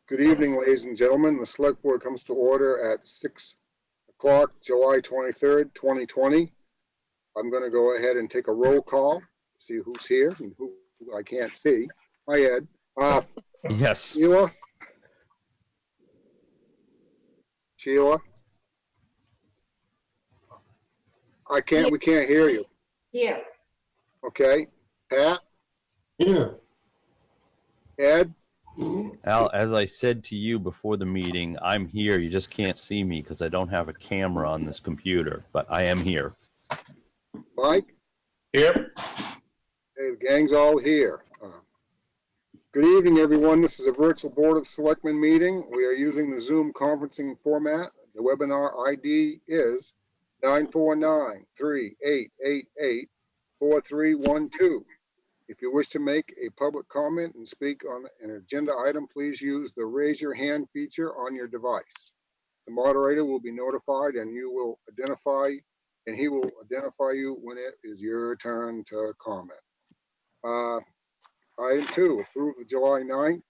Good evening, ladies and gentlemen. The Select Board comes to order at 6 o'clock, July 23rd, 2020. I'm going to go ahead and take a roll call, see who's here and who I can't see. Hi, Ed. Yes. Sheila? We can't hear you. Here. Okay. Pat? Here. Ed? Al, as I said to you before the meeting, I'm here. You just can't see me because I don't have a camera on this computer, but I am here. Mike? Here. Okay, the gang's all here. Good evening, everyone. This is a virtual Board of Selectmen meeting. We are using the Zoom conferencing format. The webinar ID is 949-3888-4312. If you wish to make a public comment and speak on an agenda item, please use the raise your hand feature on your device. The moderator will be notified and he will identify you when it is your turn to comment. Item 2, approve the July 9th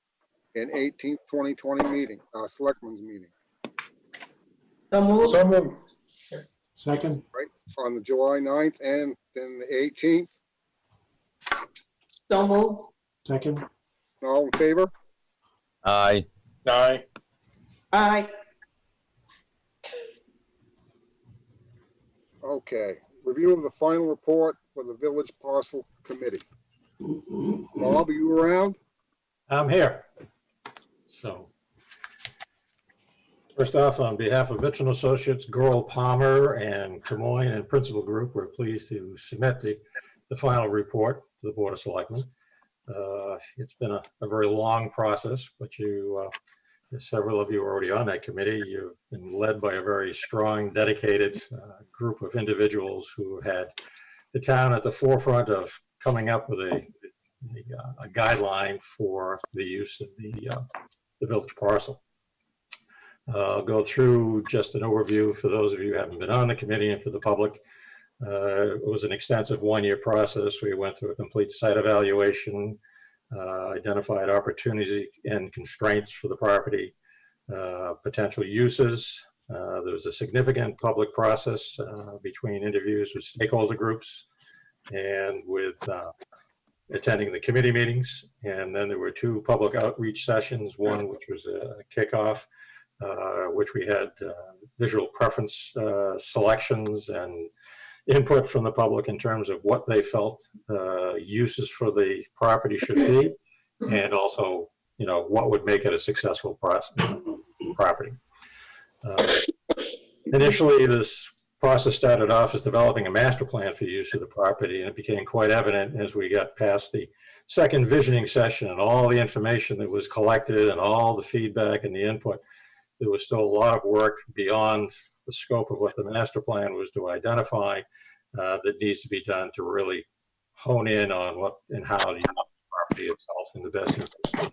and 18th, 2020 meeting, Selectmen's meeting. So moved. So moved. Second. Right, on the July 9th and then the 18th. So moved. Second. All in favor? Aye. Aye. Aye. Okay. Review of the final report for the Village Parcel Committee. Bob, are you around? I'm here. So, first off, on behalf of Mitchell & Associates, Goral Palmer, and Camoin and Principal Group, we're pleased to submit the final report to the Board of Selectmen. It's been a very long process, but several of you are already on that committee. You've been led by a very strong, dedicated group of individuals who had the town at the forefront of coming up with a guideline for the use of the village parcel. I'll go through just an overview for those of you who haven't been on the committee and for the public. It was an extensive one-year process. We went through a complete site evaluation, identified opportunities and constraints for the property, potential uses. There was a significant public process between interviews with stakeholder groups and with attending the committee meetings. And then there were 2 public outreach sessions, one which was a kickoff, which we had visual preference selections and input from the public in terms of what they felt uses for the property should be, and also, what would make it a successful property. Initially, this process started off as developing a master plan for use of the property, and it became quite evident as we got past the second visioning session and all the information that was collected and all the feedback and the input. There was still a lot of work beyond the scope of what the master plan was to identify that needs to be done to really hone in on what and how to use the property itself in the best interest.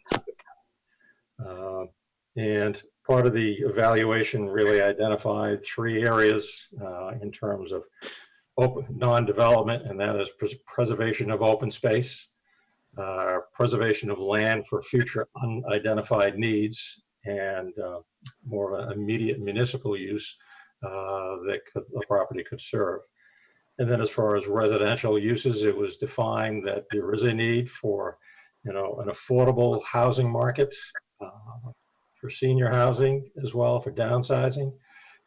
And part of the evaluation really identified 3 areas in terms of non-development, and that is preservation of open space, preservation of land for future unidentified needs, and more of an immediate municipal use that the property could serve. And then as far as residential uses, it was defined that there is a need for, an affordable housing market for senior housing as well, for downsizing,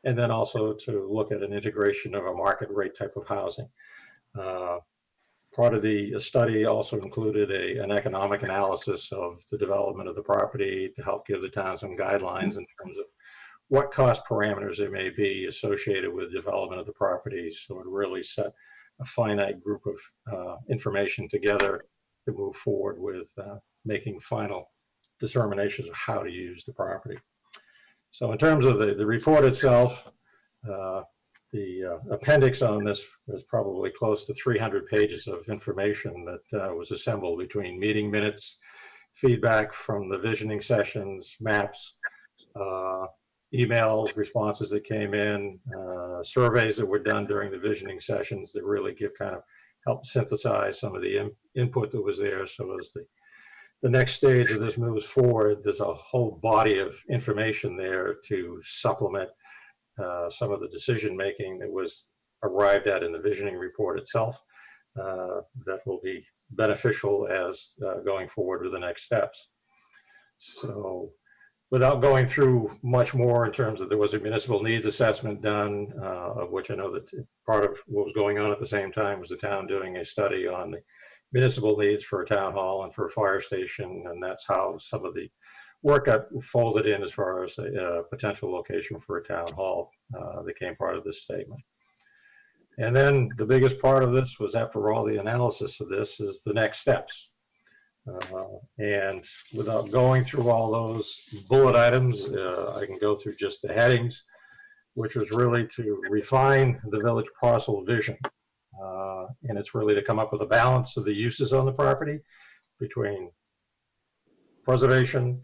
and then also to look at an integration of a market rate type of housing. Part of the study also included an economic analysis of the development of the property to help give the town some guidelines in terms of what cost parameters there may be associated with development of the property. So it really set a finite group of information together to move forward with making final determinations of how to use the property. So in terms of the report itself, the appendix on this was probably close to 300 pages of information that was assembled between meeting minutes, feedback from the visioning sessions, maps, emails, responses that came in, surveys that were done during the visioning sessions that really help synthesize some of the input that was there. So as the the next stage of this moves forward, there's a whole body of information there to supplement some of the decision-making that was arrived at in the visioning report itself that will be beneficial as going forward with the next steps. So without going through much more in terms of, there was a municipal needs assessment done, of which I know that part of what was going on at the same time was the town doing a study on the municipal needs for a town hall and for a fire station, and that's how some of the work got folded in as far as a potential location for a town hall that became part of this statement. And then the biggest part of this was, after all the analysis of this, is the next steps. And without going through all those bullet items, I can go through just the headings, which was really to refine the village parcel vision. And it's really to come up with a balance of the uses on the property between preservation,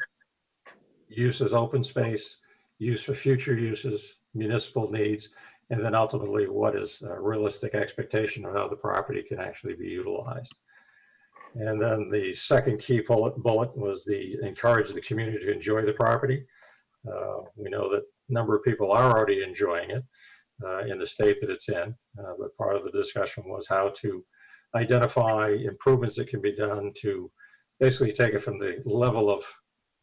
use as open space, use for future uses, municipal needs, and then ultimately what is a realistic expectation of how the property can actually be utilized. And then the second key bullet was the encourage the community to enjoy the property. We know that a number of people are already enjoying it in the state that it's in, but part of the discussion was how to identify improvements that can be done to basically take it from the level of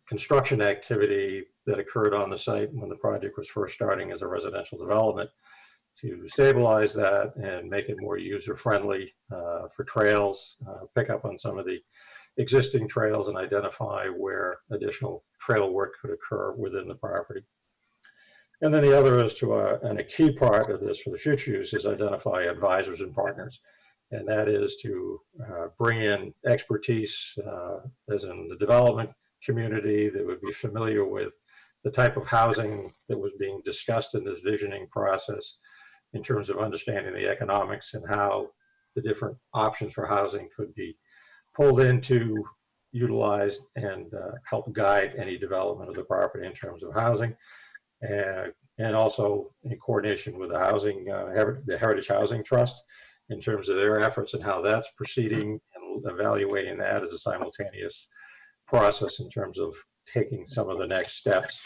construction activity that occurred on the site when the project was first starting as a residential development, to stabilize that and make it more user-friendly for trails, pick up on some of the existing trails and identify where additional trail work could occur within the property. And then the other is to, and a key part of this for the future use is identify advisors and partners. And that is to bring in expertise as in the development community that would be familiar with the type of housing that was being discussed in this visioning process, in terms of understanding the economics and how the different options for housing could be pulled into, utilized, and help guide any development of the property in terms of housing. And also in coordination with the housing, the Heritage Housing Trust, in terms of their efforts and how that's proceeding, and evaluating that as a simultaneous process in terms of taking some of the next steps.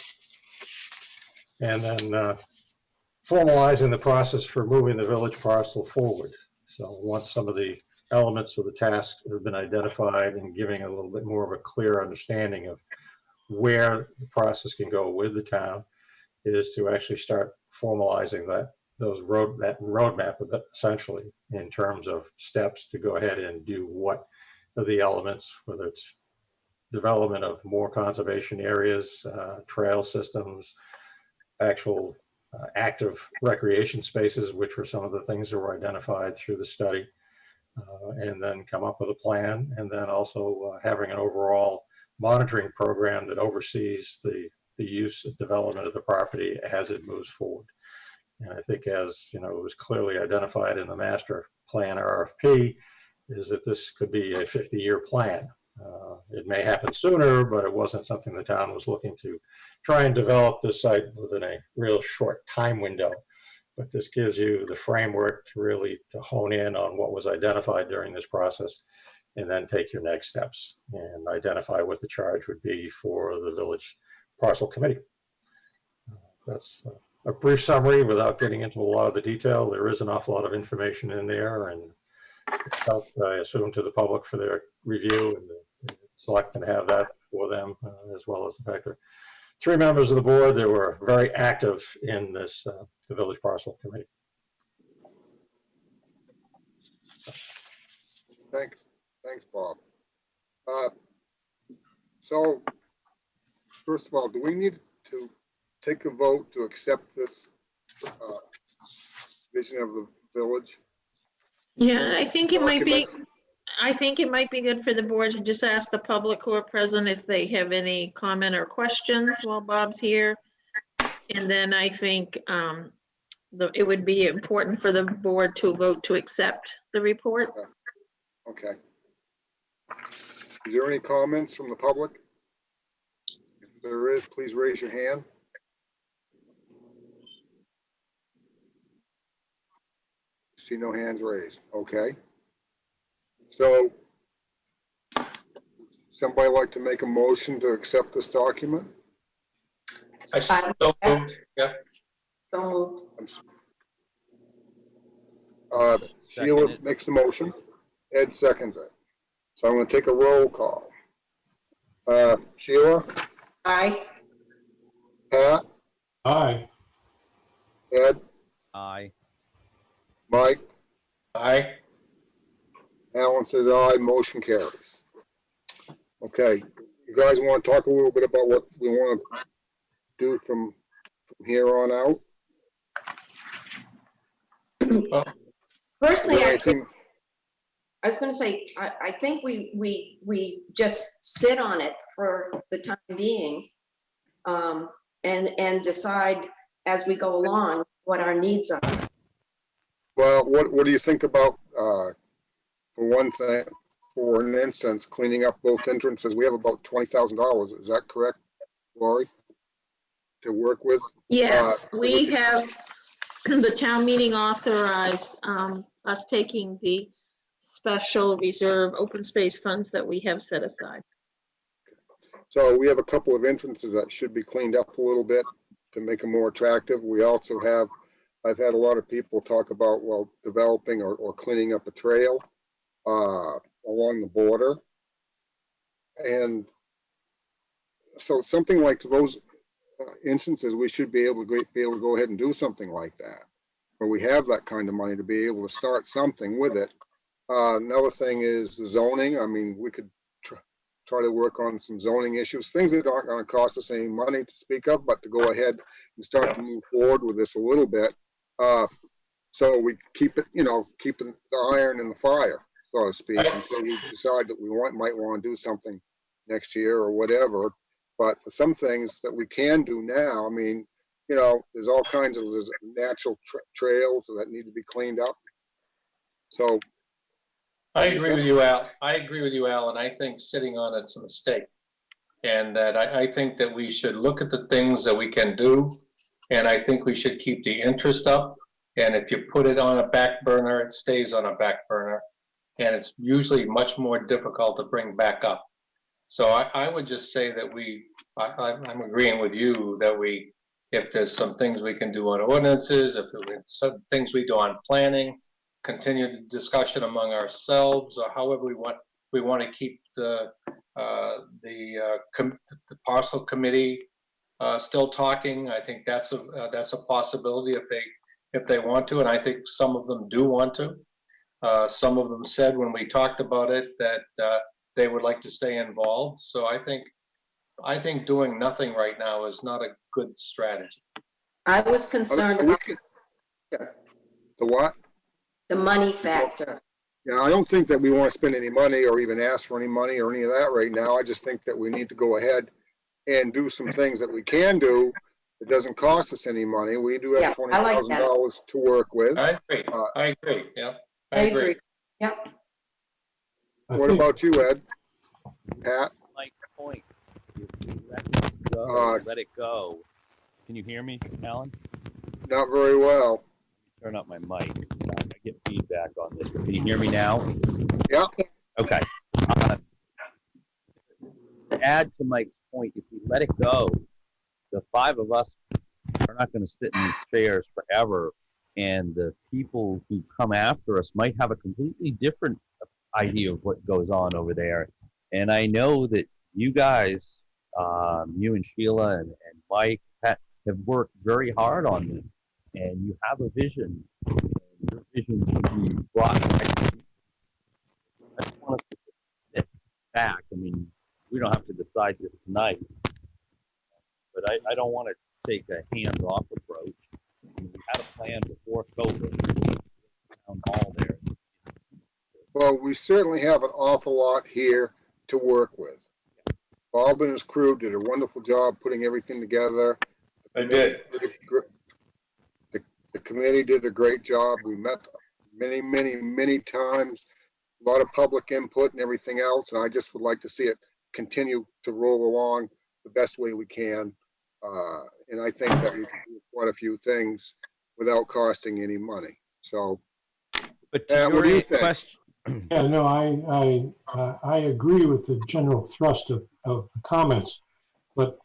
And then formalizing the process for moving the village parcel forward. So once some of the elements of the task have been identified, and giving a little bit more of a clear understanding of where the process can go with the town, is to actually start formalizing that roadmap essentially, in terms of steps to go ahead and do what are the elements, whether it's development of more conservation areas, trail systems, actual active recreation spaces, which were some of the things that were identified through the study, and then come up with a plan, and then also having an overall monitoring program that oversees the use and development of the property as it moves forward. And I think, as you know, it was clearly identified in the master plan RFP, is that this could be a 50-year plan. It may happen sooner, but it wasn't something the town was looking to try and develop this site within a real short time window. But this gives you the framework to really to hone in on what was identified during this process, and then take your next steps and identify what the charge would be for the village parcel committee. That's a brief summary without getting into a lot of the detail. There is an awful lot of information in there, and it's out, I assume, to the public for their review, and the selectmen have that for them, as well as the fact that 3 members of the board that were very active in this, the village parcel committee. Thanks, Bob. So, first of all, do we need to take a vote to accept this vision of the village? Yeah, I think it might be, Document. I think it might be good for the board to just ask the public who are present if they have any comment or questions while Bob's here. And then I think it would be important for the board to vote to accept the report. Okay. Is there any comments from the public? If there is, please raise your hand. See no hands raised. Okay. So Somebody like to make a motion to accept this document? I So moved. Yeah. So moved. Sheila Second it. makes the motion. Ed seconds it. So I'm going to take a roll call. Sheila, Aye. Pat, Aye. Ed, Aye. Mike, Aye. Alan says aye, motion carries. Okay, you guys want to talk a little bit about what we want to do from here on out? Personally, I Anything- was going to say, I think we just sit on it for the time being, and decide as we go along what our needs are. Well, what do you think about, for one thing, for an instance, cleaning up both entrances? We have about $20,000. Is that correct, Lori? To work with? Yes, we would you- have, the town meeting authorized us taking the special reserve open space funds that we have set aside. So we have a couple of entrances that should be cleaned up a little bit to make them more attractive. We also have, I've had a lot of people talk about, well, developing or cleaning up a trail along the border. And so something like those instances, we should be able to go ahead and do something like that, where we have that kind of money to be able to start something with it. Another thing is the zoning. I mean, we could try to work on some zoning issues, things that aren't going to cost us any money to speak of, but to go ahead and start to move forward with this a little bit. So we keep it, keeping the iron in the fire, so to speak, until we decide that we might want to do something next year or whatever. But for some things that we can do now, I mean, there's all kinds of natural trails that need to be cleaned up. So I agree with you, Al. I agree with you, Al, and I think sitting on it's a mistake. And that I think that we should look at the things that we can do, and I think we should keep the interest up. And if you put it on a back burner, it stays on a back burner. And it's usually much more difficult to bring back up. So I would just say that I'm agreeing with you that if there's some things we can do on ordinances, if there's some things we do on planning, continue the discussion among ourselves, or however we want to keep the parcel committee still talking. I think that's a possibility if they want to, and I think some of them do want to. Some of them said when we talked about it that they would like to stay involved. So I think doing nothing right now is not a good strategy. I was concerned about the what? the money factor. Yeah, I don't think that we want to spend any money or even ask for any money or any of that right now. I just think that we need to go ahead and do some things that we can do. It doesn't cost us any money. We do Yeah, have I like that. $20,000 to work with. I agree. I agree. Yeah, I agree. Yep. What about you, Ed? Pat? Mike's point. If we let it go. Can you hear me, Alan? Not very well. Turn up my mic. I get feedback on this. Can you hear me now? Yeah. Okay. To add to Mike's point, if we let it go, the five of us are not going to sit in these chairs forever, and the people who come after us might have a completely different idea of what goes on over there. And I know that you guys, you and Sheila and Mike, Pat, have worked very hard on this, and you have a vision. And your vision can be brought back. I just want us to sit back. I mean, we don't have to decide this tonight, but I don't want to take a hands-off approach. I mean, we had a plan before COVID. Town hall there. Well, we certainly have an awful lot here to work with. Bob and his crew did a wonderful job putting everything together. I did. The committee did a great job. We met many times, a lot of public input and everything else, and I just would like to see it continue to roll along the best way we can. And I think that we can do quite a few things without costing any money. So, But what do you think? Yeah, no, I agree with the general thrust of the comments, but,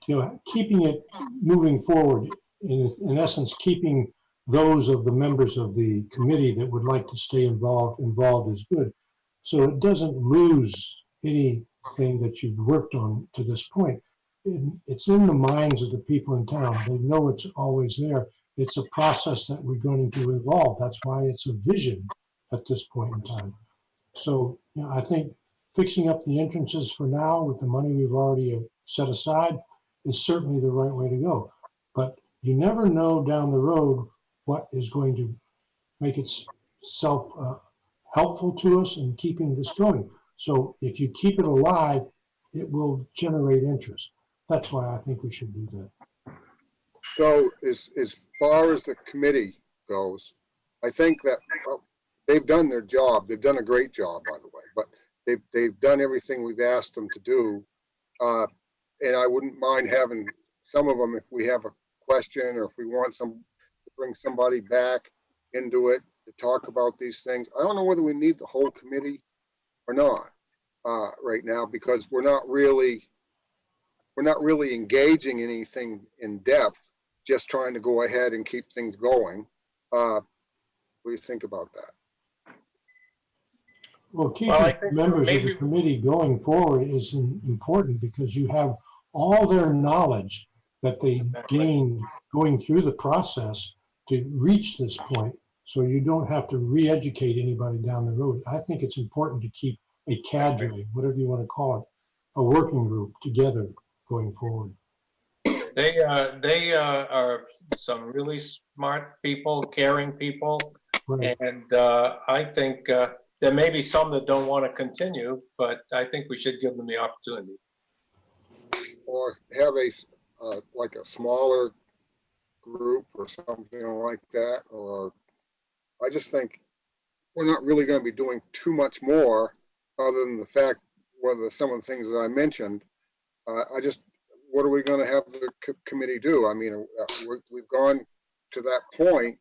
keeping it moving forward, in essence, keeping those of the members of the committee that would like to stay involved is good. So it doesn't lose anything that you've worked on to this point. It's in the minds of the people in town. They know it's always there. It's a process that we're going to evolve. That's why it's a vision at this point in time. So, I think fixing up the entrances for now with the money we've already set aside is certainly the right way to go. But you never know down the road what is going to make itself helpful to us in keeping this going. So if you keep it alive, it will generate interest. That's why I think we should do that. So as far as the committee goes, I think that they've done their job. They've done a great job, by the way, but they've done everything we've asked them to do. And I wouldn't mind having some of them if we have a question or if we want to bring somebody back into it to talk about these things. I don't know whether we need the whole committee or not right now, because we're not really engaging anything in depth, just trying to go ahead and keep things going. What do you think about that? Well, keeping Well, I think members of the maybe- committee going forward is important because you have all their knowledge that they gained going through the process to reach this point. So you don't have to re-educate anybody down the road. I think it's important to keep a cadre, whatever you want to call it, a working group together going forward. They are some really smart people, caring people. Right. And I think there may be some that don't want to continue, but I think we should give them the opportunity. Or have like a smaller group or something like that. Or I just think we're not really going to be doing too much more other than the fact whether some of the things that I mentioned. What are we going to have the committee do? I mean, we've gone to that point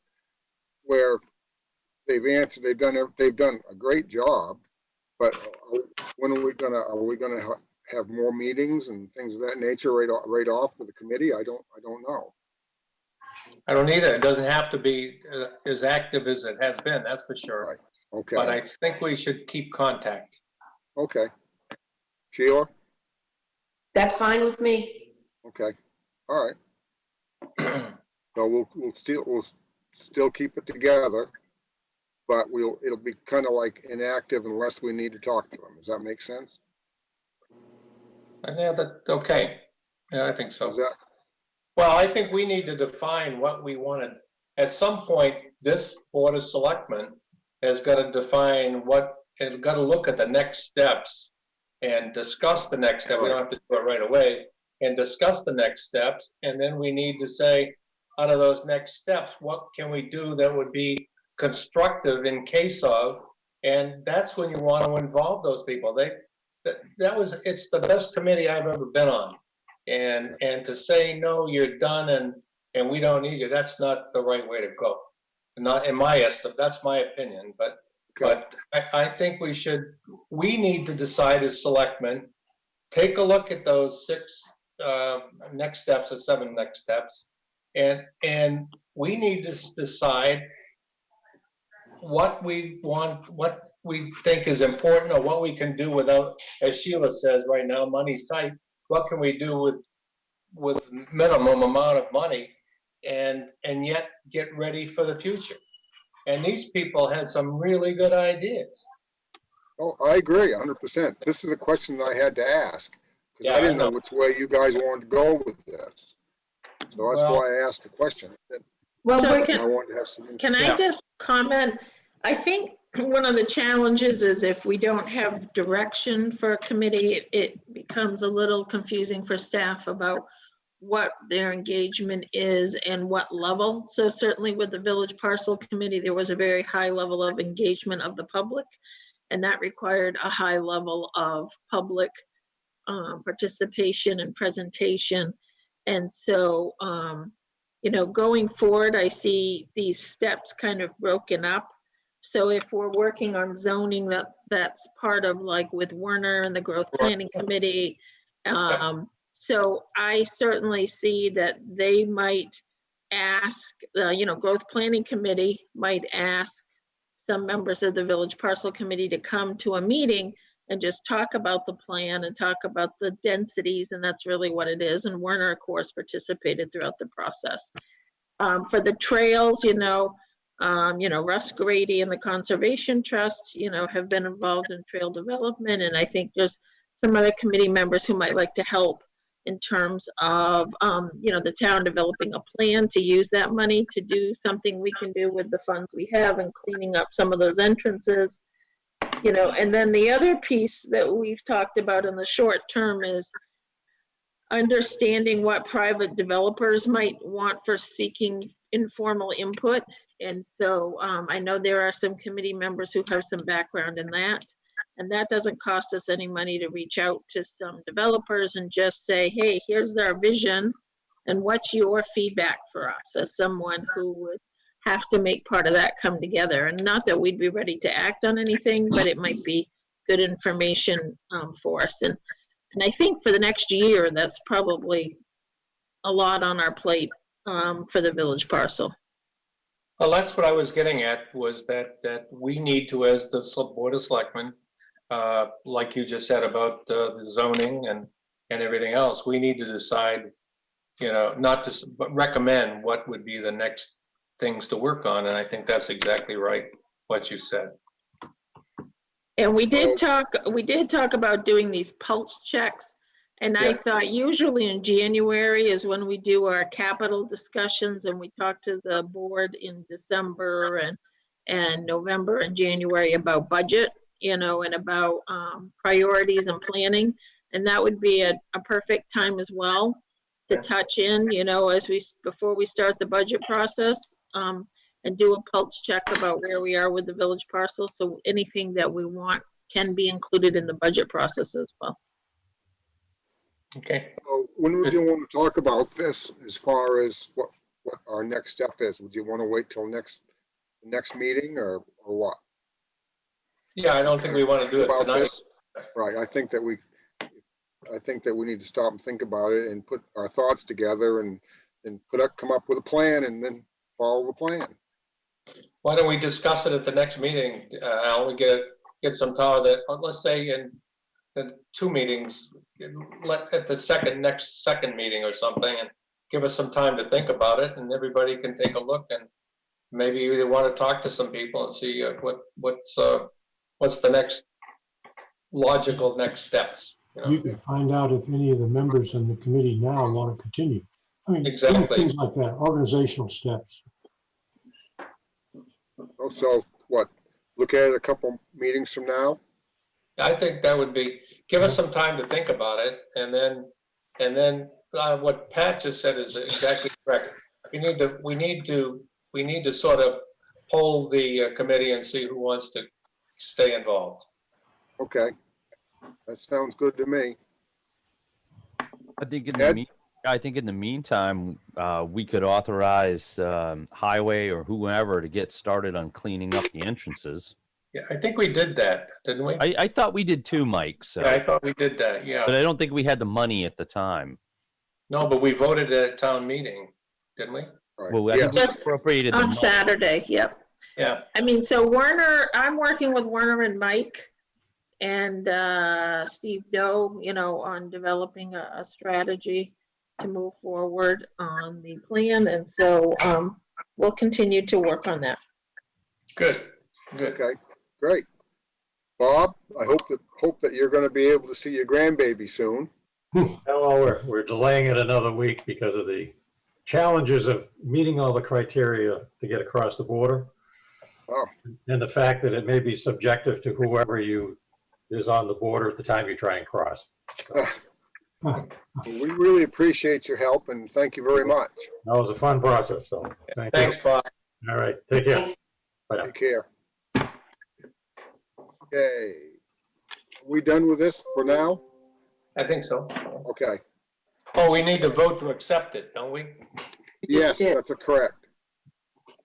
where they've answered, they've done a great job, but when are we going to have more meetings and things of that nature right off with the committee? I don't know. I don't either. It doesn't have to be as active as it has been, that's for sure. Right. Okay. But I think we should keep contact. Okay. Sheila? That's fine with me. Okay. All right. So we'll still keep it together, but it'll be kind of like inactive unless we need to talk to them. Does that make sense? Yeah, okay. Yeah, I think so. Is that Well, I think we need to define what we wanted. At some point, this Board of Selectmen has got to define it's got to look at the next steps and discuss the next step. We don't have to do it right away, and discuss the next steps. And then we need to say, out of those next steps, what can we do that would be constructive in case of? And that's when you want to involve those people. It's the best committee I've ever been on. And to say, no, you're done and we don't need you, that's not the right way to go. Not in my estimate, that's my opinion, but I think we need to decide as selectmen, take a look at those 6 next steps or 7 next steps, and we need to decide what we want, what we think is important, or what we can do without, as Sheila says, right now, money's tight. What can we do with minimum amount of money and yet get ready for the future? And these people had some really good ideas. Oh, I agree 100%. This is a question that I had to ask because Yeah, I didn't I know. know which way you guys wanted to go with this. So that's Well- why I asked the question. Well, So wait, I wanted to have some. Can I Yeah. just comment? I think one of the challenges is if we don't have direction for a committee, it becomes a little confusing for staff about what their engagement is and what level. So certainly with the Village Parcel Committee, there was a very high level of engagement of the public, and that required a high level of public participation and presentation. And so, going forward, I see these steps kind of broken up. So if we're working on zoning, that's part of like with Werner and the Growth Planning Committee. So I certainly see that they might ask, Growth Planning Committee might ask some members of the Village Parcel Committee to come to a meeting and just talk about the plan and talk about the densities, and that's really what it is. And Werner, of course, participated throughout the process. For the trails, Russ Grady and the Conservation Trust, have been involved in trail development, and I think there's some other committee members who might like to help in terms of, the town developing a plan to use that money to do something we can do with the funds we have and cleaning up some of those entrances. And then the other piece that we've talked about in the short term is understanding what private developers might want for seeking informal input. And so I know there are some committee members who have some background in that. And that doesn't cost us any money to reach out to some developers and just say, hey, here's our vision. And what's your feedback for us as someone who would have to make part of that come together? And not that we'd be ready to act on anything, but it might be good information for us. And I think for the next year, that's probably a lot on our plate for the village parcel. Well, that's what I was getting at, was that we need to, as the Board of Selectmen, like you just said about the zoning and everything else, we need to decide, not to, but recommend what would be the next things to work on. And I think that's exactly right, what you said. And we did talk about doing these pulse checks. And I thought usually in January is when we do our capital discussions, and we talk to the board in December and November and January about budget, and about priorities and planning. And that would be a perfect time as well to touch in, before we start the budget process, and do a pulse check about where we are with the village parcel. So anything that we want can be included in the budget process as well. Okay. So when would you want to talk about this as far as what our next step is? Would you want to wait till next meeting or what? Yeah, I don't think we want to do it About tonight. this? Right, I think that we need to stop and think about it and put our thoughts together and come up with a plan and then follow the plan. Why don't we discuss it at the next meeting? Al, we get some time that, let's say in 2 meetings, at the next second meeting or something, and give us some time to think about it, and everybody can take a look, and maybe you want to talk to some people and see what's the next logical next steps. You can find out if any of the members in the committee now want to continue. I mean, Exactly. things like that, organizational steps. Oh, so what? Look at it a couple meetings from now? I think that would be, give us some time to think about it, and then what Pat just said is exactly correct. We need to sort of poll the committee and see who wants to stay involved. Okay, that sounds good to me. I think Ed? in the meantime, we could authorize highway or whoever to get started on cleaning up the entrances. Yeah, I think we did that, didn't we? I thought we did too, Mike. So. Yeah, I thought we did that, yeah. But I don't think we had the money at the time. No, but we voted at a town meeting, didn't we? Right. Well, I Yeah. think we Just appropriated the On money. Saturday, yep. Yeah. I mean, so Werner, I'm working with Werner and Mike and Steve Doe, on developing a strategy to move forward on the plan. And so we'll continue to work on that. Good. Okay, great. Bob, I hope that you're going to be able to see your grandbaby soon. Well, we're delaying it another week because of the challenges of meeting all the criteria to get across the border. Oh. And the fact that it may be subjective to whoever is on the border at the time you try and cross. So, We really appreciate your help and thank you very much. that was a fun process, so thank you. Thanks, Bob. All right, take care. Thanks. Bye now. Take care. Okay. Are we done with this for now? I think so. Okay. Oh, we need to vote to accept it, don't we? Yes, did. that's correct.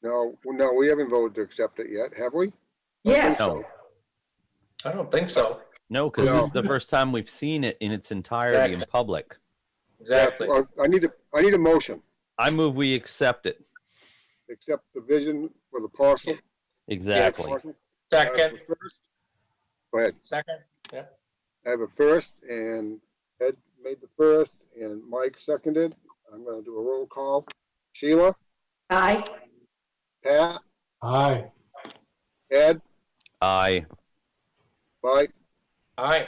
No, we haven't voted to accept it yet, have we? Yes. No, I don't think so. no, because No. this is the first time we've seen it in its entirety in public. Exactly. Well, I need a motion, I move we accept it. accept the vision for the parcel. Exactly. Parcel. I have Second, a first. Go ahead. second, yeah. I have a first, and Ed made the first, and Mike seconded. I'm gonna do a roll call. Sheila, Aye. Pat, Aye. Ed, Aye. Mike, Aye.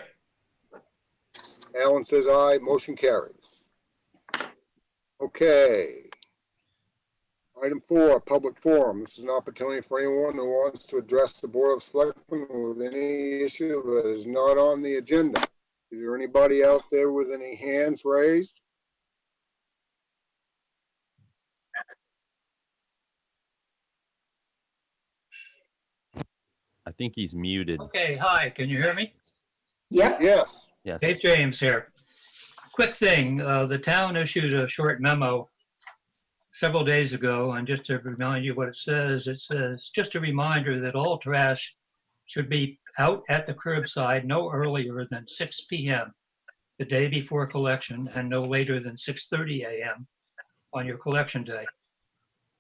Alan says aye, motion carries. Okay. Item 4, public forum. This is an opportunity for anyone who wants to address the Board of Selectmen with any issue that is not on the agenda. Is there anybody out there with any hands raised? I think he's muted. Okay, hi, can you hear me? Yep. Yes. Yes. Dave James here. Quick thing, the town issued a short memo several days ago, and just to remind you what it says, just a reminder that all trash should be out at the curbside no earlier than 6 p.m. the day before collection and no later than 6:30 a.m. on your collection day.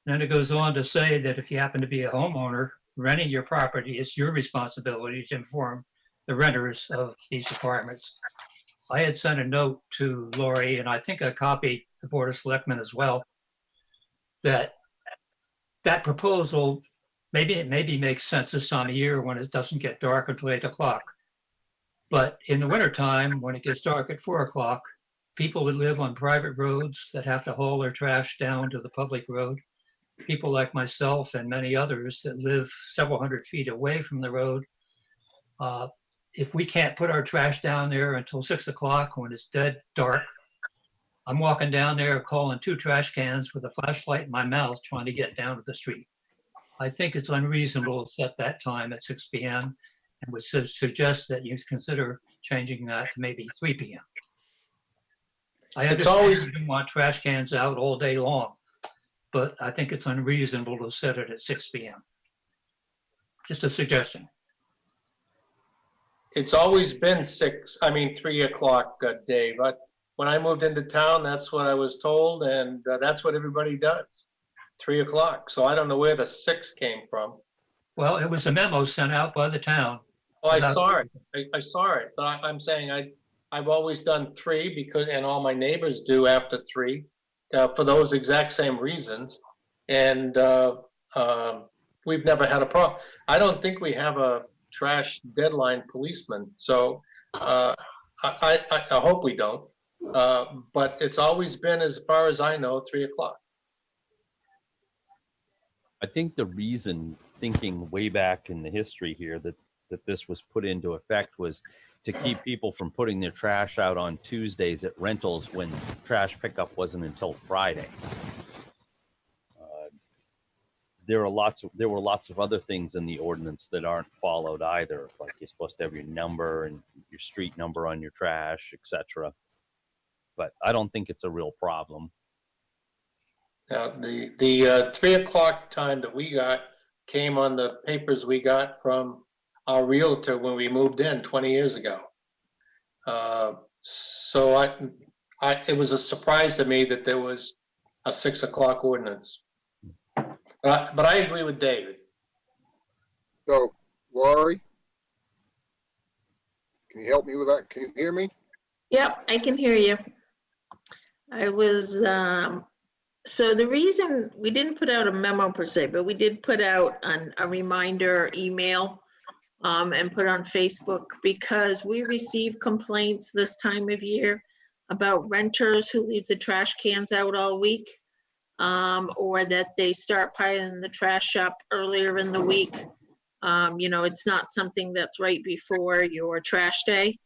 Then it goes on to say that if you happen to be a homeowner renting your property, it's your responsibility to inform the renters of these requirements. I had sent a note to Lori, and I think I copied the Board of Selectmen as well, that proposal, maybe makes sense this time of year when it doesn't get dark until 8 o'clock. But in the wintertime, when it gets dark at 4 o'clock, people that live on private roads that have to haul their trash down to the public road, people like myself and many others that live several hundred feet away from the road, if we can't put our trash down there until 6 o'clock when it's dead dark, I'm walking down there calling 2 trash cans with a flashlight in my mouth trying to get down to the street. I think it's unreasonable to set that time at 6 p.m. and would suggest that you consider changing that to maybe 3 p.m. I understand you don't want trash cans out all day long, but I think it's unreasonable to set it at 6 p.m. Just a suggestion. It's always been 3 o'clock, Dave. But when I moved into town, that's what I was told, and that's what everybody does, 3 o'clock. So I don't know where the 6 came from. Well, it was a memo sent out by the town. Oh, I saw it. I saw it. But I'm saying I've always done 3 because, and all my neighbors do after 3 for those exact same reasons. And we've never had a problem. I don't think we have a trash deadline policeman. So I hope we don't. But it's always been, as far as I know, 3 o'clock. I think the reason, thinking way back in the history here, that this was put into effect was to keep people from putting their trash out on Tuesdays at rentals when trash pickup wasn't until Friday. There were lots of other things in the ordinance that aren't followed either, like you're supposed to have your number and your street number on your trash, etc. But I don't think it's a real problem. Now, the 3 o'clock time that we got came on the papers we got from our realtor when we moved in 20 years ago. So it was a surprise to me that there was a 6 o'clock ordinance. But I agree with David. So, Laurie, can you help me with that? Can you hear me? Yep, I can hear you. I was, so the reason we didn't put out a memo per se, but we did put out a reminder email and put on Facebook because we receive complaints this time of year about renters who leave the trash cans out all week, or that they start piling the trash up earlier in the week. It's not something that's right before your trash day.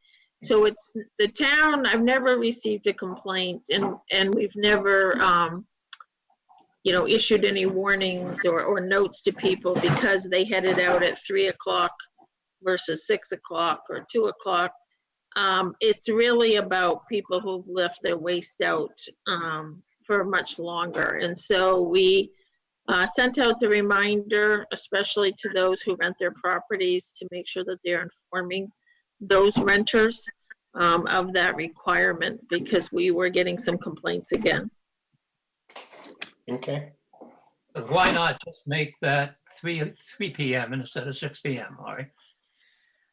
So it's the town, I've never received a complaint and we've never, issued any warnings or notes to people because they headed out at 3 o'clock versus 6 o'clock or 2 o'clock. It's really about people who've left their waste out for much longer. And so we Sent out the reminder, especially to those who rent their properties, to make sure that they're informing those renters of that requirement, because we were getting some complaints again. Okay. But why not just make that 3 p.m. instead of 6 p.m., Laurie?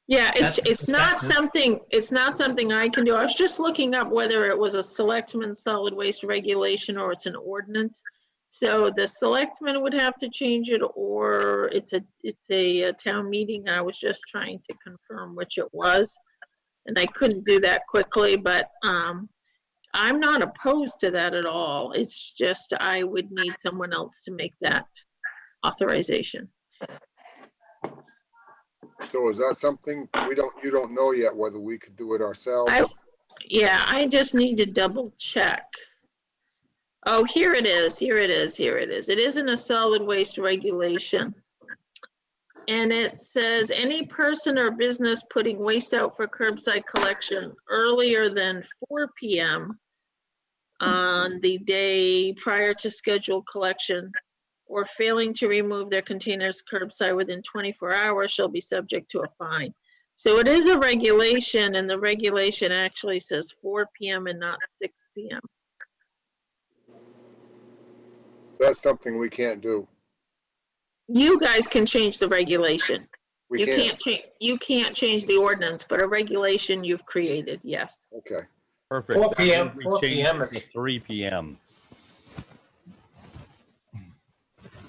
Yeah, That's it's not effective. something I can do. I was just looking up whether it was a selectman solid waste regulation or it's an ordinance. So the selectmen would have to change it, or it's a town meeting. I was just trying to confirm which it was, and I couldn't do that quickly, but I'm not opposed to that at all. It's just I would need someone else to make that authorization. So is that something you don't know yet whether we could do it ourselves? Yeah, I just need to double check. Oh, here it is. It isn't a solid waste regulation. And it says any person or business putting waste out for curbside collection earlier than 4 p.m. on the day prior to scheduled collection, or failing to remove their containers curbside within 24 hours shall be subject to a fine. So it is a regulation, and the regulation actually says 4 p.m. and not 6 p.m. That's something we can't do. You guys can change the regulation. We You can't. you can't change the ordinance, but a regulation you've created, yes. Okay. Perfect. 4 p.m. We 4 changed p.m. it to 3 p.m.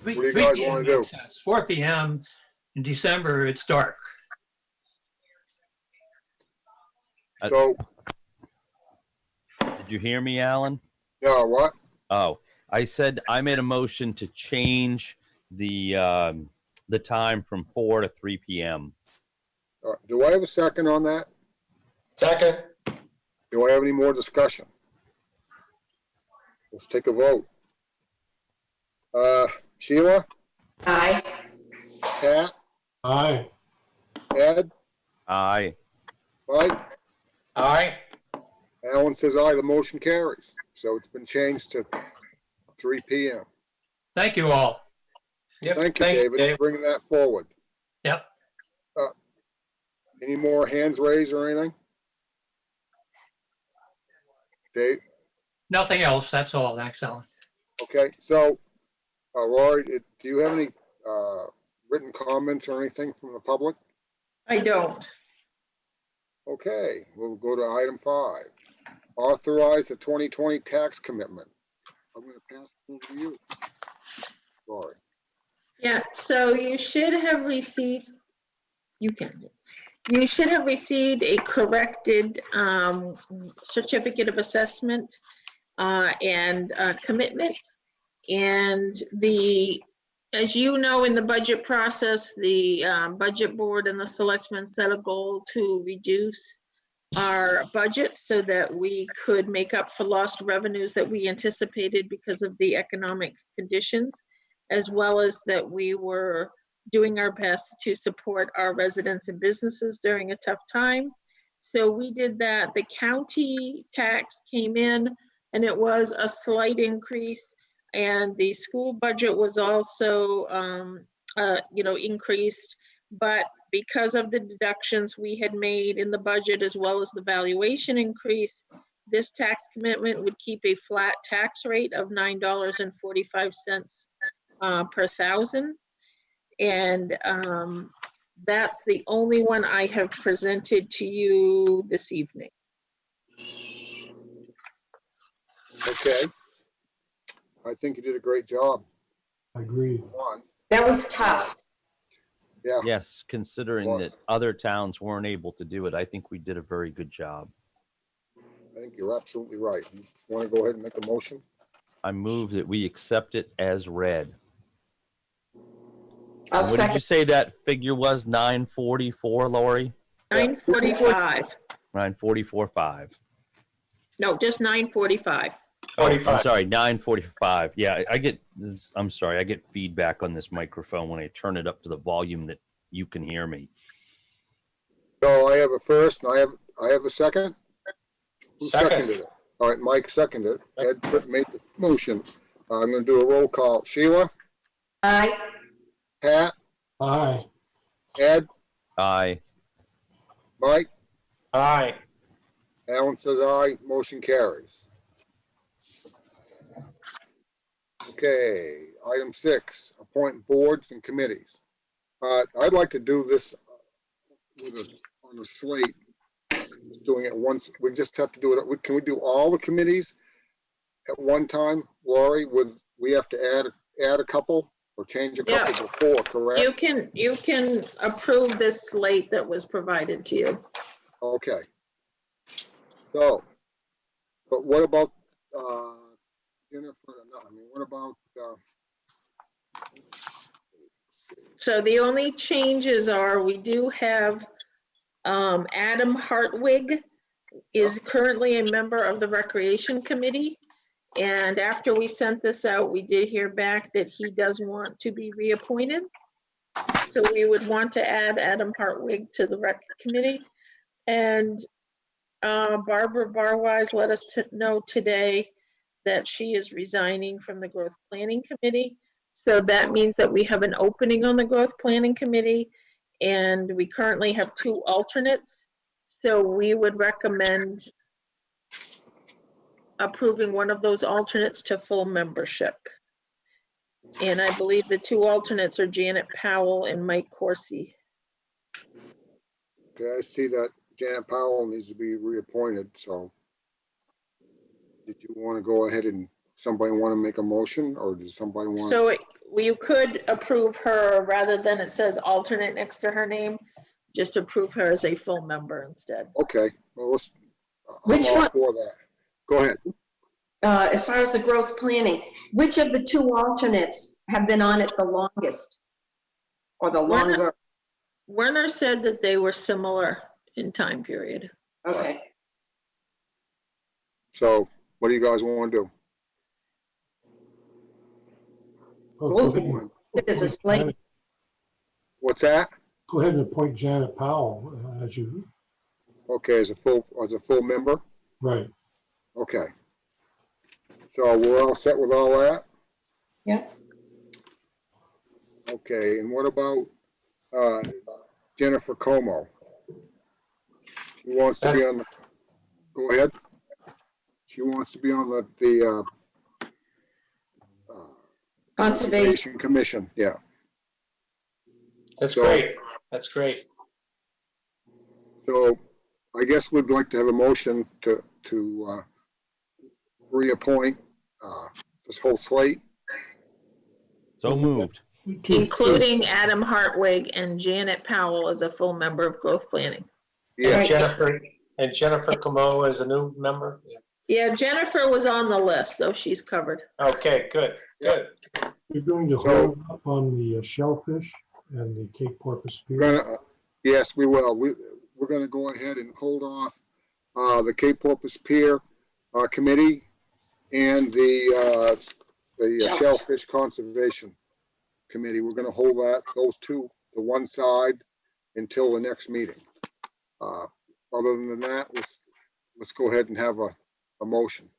What do you guys wanna do? 4 p.m. in December, it's dark. So, Did you hear me, Alan? no, what? Oh, I said I made a motion to change the time from 4 to 3 p.m. Do I have a second on that? Second. Do I have any more discussion? Let's take a vote. Sheila, Aye. Pat, Aye. Ed, Aye. Mike, Aye. Alan says aye, the motion carries. So it's been changed to 3 p.m. Thank you all. Yep. Thank you, David, for bringing that forward. Yep. Any more hands raised or anything? Dave? Nothing else. That's all. Thanks, Alan. Okay, so, Laurie, do you have any written comments or anything from the public? I don't. Okay, we'll go to item 5. Authorize the 2020 tax commitment. I'm going to pass it over to you. Laurie. Yeah, so you should have received, you should have received a corrected certificate of assessment and commitment. And as you know, in the budget process, the budget board and the selectmen set a goal to reduce our budget so that we could make up for lost revenues that we anticipated because of the economic conditions, as well as that we were doing our best to support our residents and businesses during a tough time. So we did that. The county tax came in and it was a slight increase, and the school budget was also increased, but because of the deductions we had made in the budget as well as the valuation increase, this tax commitment would keep a flat tax rate of $9.45 per thousand. And that's the only one I have presented to you this evening. Okay. I think you did a great job. Agreed. That was tough. Yeah. Yes, considering Was. that other towns weren't able to do it, I think we did a very good job. I think you're absolutely right. You want to go ahead and make a motion? I move that we accept it as read. I'll What did you second. say that figure was? 944, Laurie? 945. 944.5. No, just 945. Oh, I'm 45. sorry, 945. Yeah, I'm sorry, I get feedback on this microphone when I turn it up to the volume that you can hear me. So I have a first and I have a second. Who Second. seconded it? All right, Mike seconded it. Ed made the motion. I'm going to do a roll call. Sheila, Aye. Pat, Aye. Ed, Aye. Mike, Aye. Alan says aye, motion carries. Okay, item 6, appoint boards and committees. I'd like to do this on a slate, doing it once. We just have to do it. Can we do all the committees at one time, Lori? We have to add a couple or change a couple Yeah. before, correct? You can approve this slate that was provided to you. Okay. So, but what about, Jennifer, no, I mean, what about, So the only changes are, we do have Adam Hartwig is currently a member of the Recreation Committee. And after we sent this out, we did hear back that he does want to be reappointed. So we would want to add Adam Hartwig to the Rec Committee. And Barbara Barwise let us know today that she is resigning from the Growth Planning Committee. So that means that we have an opening on the Growth Planning Committee, and we currently have 2 alternates. So we would recommend approving one of those alternates to full membership. And I believe the 2 alternates are Janet Powell and Mike Corsi. okay, I see that Janet Powell needs to be reappointed, so. Did you want to go ahead and, somebody want to make a motion, or does somebody want? So you could approve her rather than it says alternate next to her name, just approve her as a full member instead. Okay, well, let's, Which I'm all one? for that. Go ahead. As far as the growth planning, which of the 2 alternates have been on it the longest? Or the longer? Werner said that they were similar in time period. Okay. So what do you guys want to do? Well, Well, go ahead and it is a appoint slate. Janet- What's that? Go ahead and appoint Janet Powell as you, Okay, as a full member? right. Okay. So we're all set with all that? Yeah. Okay, and what about, Jennifer Como? She wants to be on the, go ahead. She wants to be on the Conservation. Commission, yeah. That's So- great. That's great. So I guess we'd like to have a motion to reappoint this whole slate. So moved. Including Adam Hartwig and Janet Powell as a full member of Growth Planning. Yeah, And Jennifer Como is a new member? Yeah, Jennifer was on the list, so she's covered. Okay, good, good. You're going to So- hold up on the shellfish and the Cape Porpoise we're Spear? gonna, yes, we will. We're gonna go ahead and hold off the Cape Porpoise Pier Committee and the Shellfish Conservation Committee. We're gonna hold those 2 to one side until the next meeting. Other than that, let's go ahead and have a motion.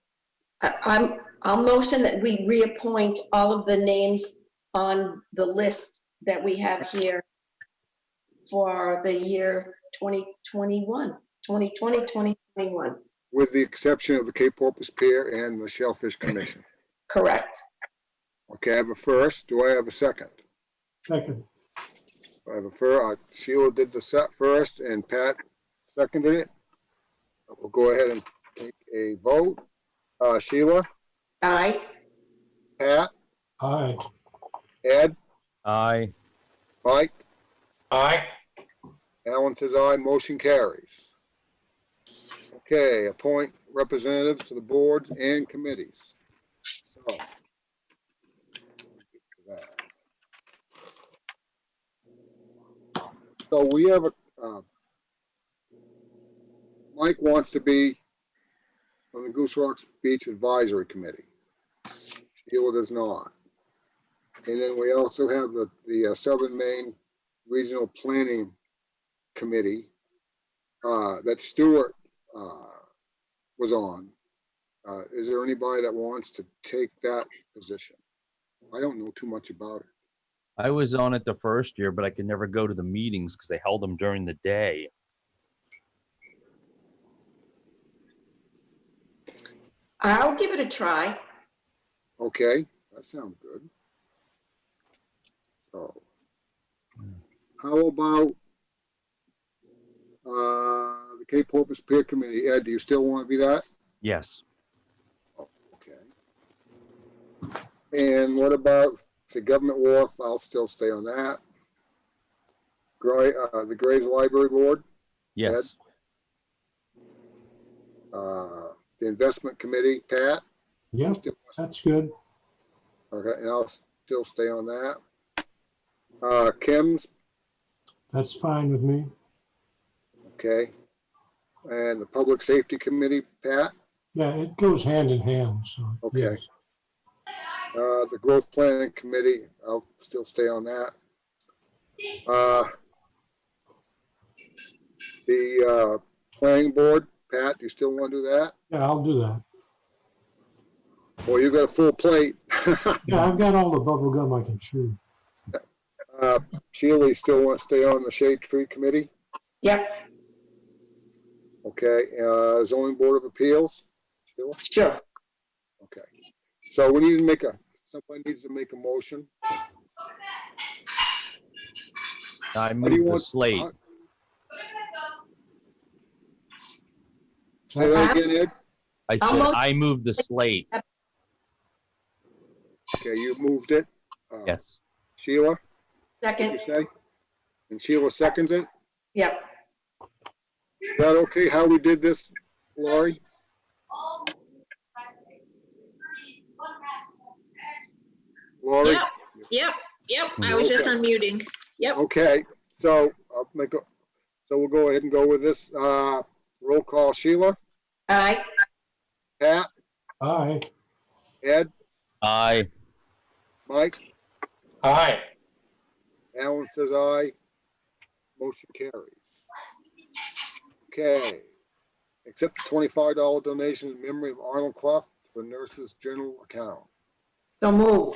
I'll motion that we reappoint all of the names on the list that we have here for the year 2021, 2020, 2021. With the exception of the Cape Porpoise Pier and the Shellfish Commission. Correct. Okay, I have a first. Do I have a second? Second, I have a first. Sheila did the set first and Pat seconded it. We'll go ahead and take a vote. Sheila, Aye. Pat, aye. Ed, Aye. Mike, Aye. Alan says aye, motion carries. Okay, appoint representatives to the boards and committees. So, so we have Mike wants to be on the Goose Rocks Beach Advisory Committee. Sheila does not. And then we also have the Southern Maine Regional Planning Committee that Stuart was on. Is there anybody that wants to take that position? I don't know too much about it. I was on it the first year, but I could never go to the meetings because they held them during the day. I'll give it a try. Okay, that sounds good. So, how about the Cape Porpoise Pier Committee? Ed, do you still want to be that? Yes. Okay. And what about the Government Wharf? I'll still stay on that. The Graves Library Board, Yes. the Investment Committee, Pat? Yep, that's good. Okay, and I'll still stay on that. Kim's, That's fine with me. okay. And the Public Safety Committee, Pat? Yeah, it goes hand in hand, so. Okay. yes. The Growth Planning Committee, I'll still stay on that. The Planning Board, Pat, do you still want to do that? Yeah, I'll do that. Well, you got a full plate. Yeah, I've got all the bubble gum I can chew. Sheila, you still want to stay on the Shade Tree Committee? Yep, Okay, Zoning Board of Appeals? Sheila? sure. Okay. So we need to somebody needs to make a motion. I How do moved you the want- slate. Say that again, Ed? I I'll said mo- I moved the slate. Okay, you moved it. Yes. Sheila, did Second, you say? And Sheila seconds it? yep. Is that okay how we did this, Laurie? Laurie? Yep, I was just unmuting. Yep, Okay, so we'll go ahead and go with this. Roll call, Sheila, Aye, Pat, Aye, Ed, I Mike, Aye. Alan says aye. Motion carries. Okay. Accept the $25 donation in memory of Arnold Clough to the nurse's general account. so move.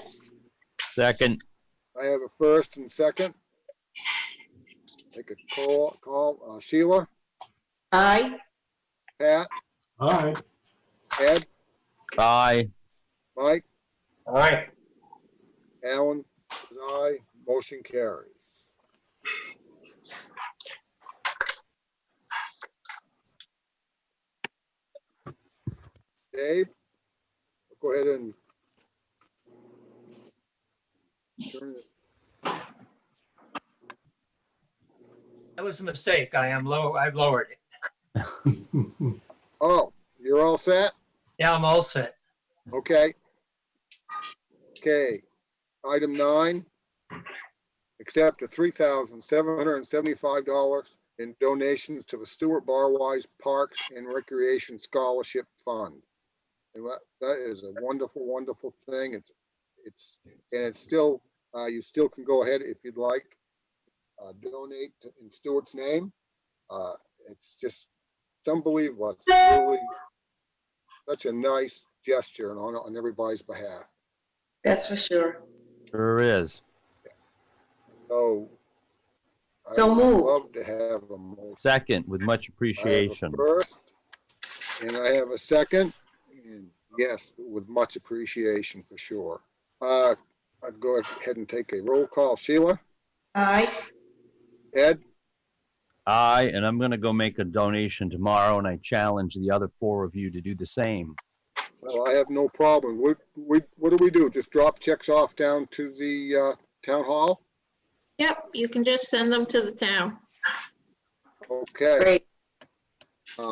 second. I have a first and second. Take a call. Sheila, Aye, Pat, aye, Ed, I Mike, Aye. Alan says aye. Motion carries. Dave, go ahead and turn it. That was a mistake. I've lowered it. Oh, you're all set? Yeah, I'm all set. Okay. Okay, item 9, accept a $3,775 in donations to the Stewart Barwise Parks and Recreation Scholarship Fund. And that is a wonderful, wonderful thing. It's still, you still can go ahead if you'd like, donate in Stewart's name. It's unbelievable. It's really such a nice gesture on everybody's behalf. that's for sure. sure is. So. So I'd moved. love to have a motion. Second, with much I have a appreciation. first, and I have a second, and yes, with much appreciation for sure. I'd go ahead and take a roll call. Sheila, Aye, Ed, I, and I'm going to go make a donation tomorrow, and I challenge the other 4 of you to do the same. well, I have no problem. What do we do? Just drop checks off down to the town hall? yep, you can just send them to the town. Okay. great.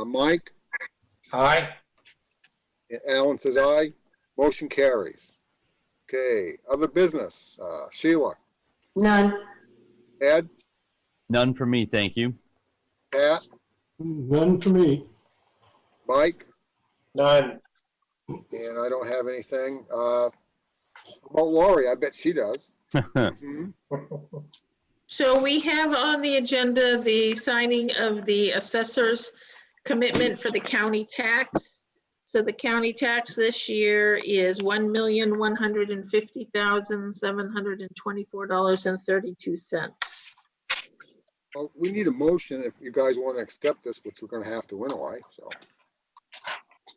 Mike, Aye. Alan says aye. Motion carries. Okay, other business. Sheila, None. Ed, None for me, thank you. Pat, none for me. Mike, None. and I don't have anything. About Laurie, I bet she does. Mhm. So we have on the agenda the signing of the assessor's commitment for the county tax. So the county tax this year is $1,150,724.32. Well, we need a motion if you guys want to accept this, which we're gonna have to anyway, so.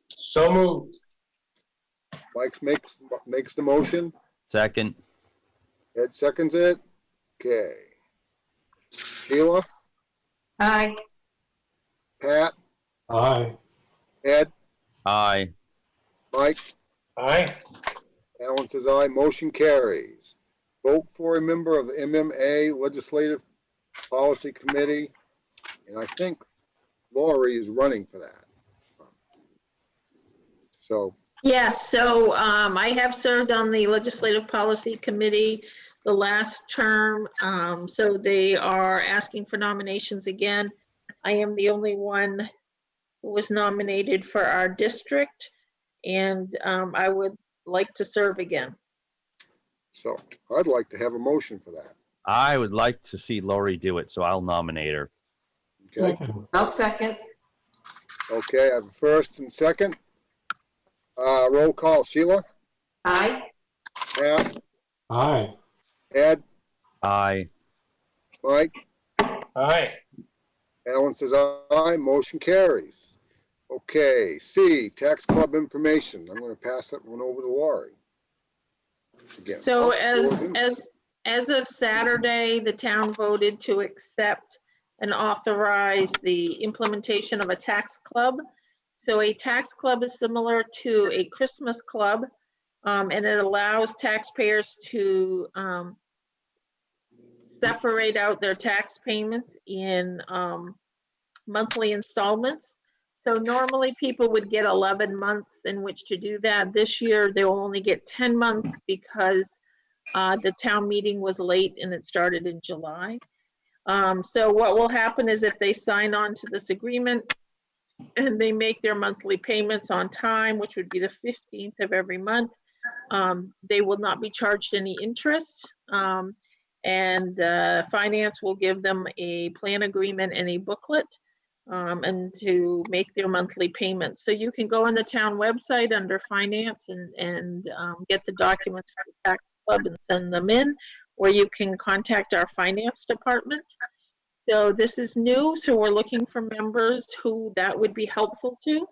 So moved. Mike makes the motion, Second. Ed seconds it. Okay. Sheila, Aye. Pat, Aye. Ed, Aye. Mike, Aye. Alan says aye, motion carries. Vote for a member of the MMA Legislative Policy Committee, and I think Lori is running for that. So, Yes, so I have served on the Legislative Policy Committee the last term. So they are asking for nominations again. I am the only one who was nominated for our district, and I would like to serve again. so I'd like to have a motion for that. I would like to see Lori do it, so I'll nominate her. Okay, Second. I'll second. okay, I have a first and second. Roll call, Sheila, Aye. Pat, Aye. Ed, Aye. Mike, Aye. Alan says aye, motion carries. Okay, C, tax club information. I'm gonna pass that one over to Lori. Again. So Oh, as of Saturday, the town voted to accept and authorize the implementation of a tax club. So a tax club is similar to a Christmas club, and it allows taxpayers to separate out their tax payments in monthly installments. So normally people would get 11 months in which to do that. This year, they will only get 10 months because the town meeting was late and it started in July. So what will happen is if they sign on to this agreement and they make their monthly payments on time, which would be the 15th of every month, they will not be charged any interest. And finance will give them a plan agreement and a booklet and to make their monthly payments. So you can go on the town website under finance and get the documents for the tax club and send them in, or you can contact our finance department. So this is new, so we're looking for members who that would be helpful to.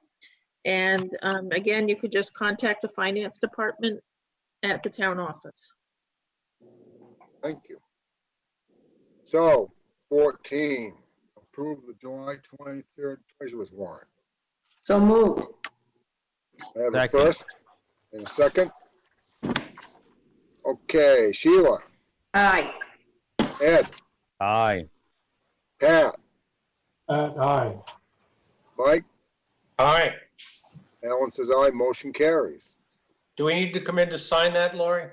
And again, you could just contact the finance department at the town office. Thank you. So, 14, approve the July 23rd treasurer's warrant. So moved. I have a Second. first and a second. Okay, Sheila, Aye. Ed, Aye. Pat, Aye. Mike, Aye. Alan says aye, motion carries. Do we need to come in to sign that, Lori?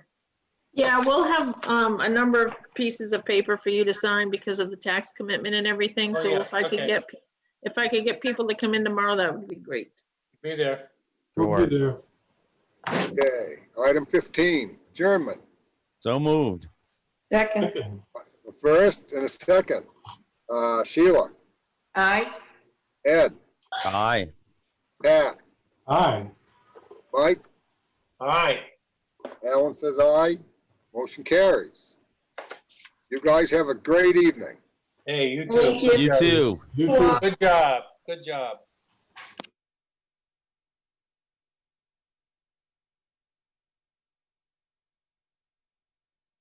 Yeah, we'll have a number of pieces of paper for you to sign because of the tax commitment and everything. Oh, So yeah, if I could okay. get people to come in tomorrow, that would be great. Be there. We'll be there. Okay, item 15, adjournment. So moved. Second. Second. A first and a second. Sheila, Aye. Ed, Aye. Pat, Aye. Mike, Aye. Alan says aye, motion carries. You guys have a great evening. Hey, you too. Thank you. You too. You too. Good job. Good job.